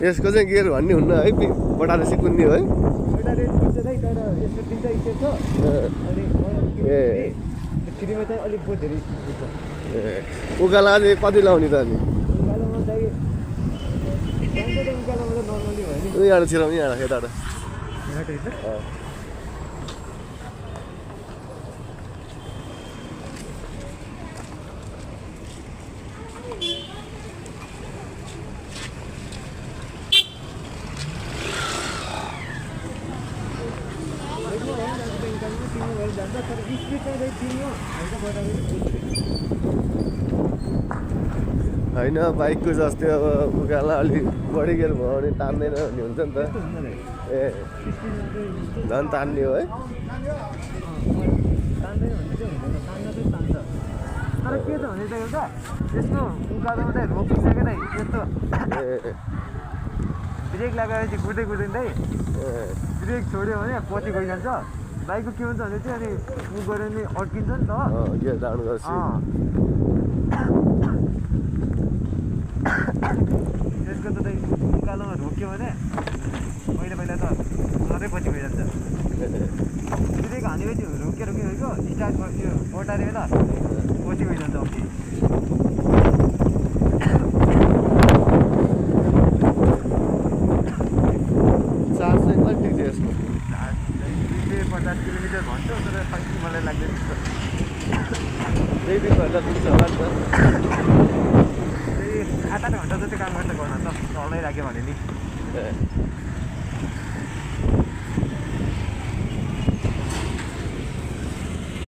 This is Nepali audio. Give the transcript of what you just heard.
यसको चाहिँ गियर भन्ने हुन्न है बटाले चाहिँ कुद्ने हो है उकालो चाहिँ कति लाउने त अनि यहाँ छिराउनु यहाँ यताबाट होइन बाइकको जस्तै अब उकालो अलिक बढी गियर भयो भने तान्दैन भन्ने हुन्छ नि त ए झन् तान्ने हो है तर के छ भने चाहिँ एउटा यस्तो उकालोमा चाहिँ रोकिसकेर यस्तो ब्रेक लगाएपछि कुद्दै कुद्दै ब्रेक छोड्यो भने पछि गइजान्छ बाइकको के हुन्छ भने चाहिँ अनि उ गऱ्यो भने अड्किन्छ नि त गियर डाउन गर्छ त्यसको त उकालोमा रोक्यो भने पहिला त सधैँ पछि गइजान्छ ब्रेक हानेपछि रोक्यो स्टार्ट गर्थ्यो बटारे बेला पछि गइजान्छ अघि चार्ज चाहिँ कति थियो यसको 50 किलोमिटर भन्छ तर खै मलाई लाग्दैन त्यही दिन भन्दा पुग्छ होला नि त 7-8 घन्टा जति काम गर्छ गर्न त चलाइराख्यो भने नि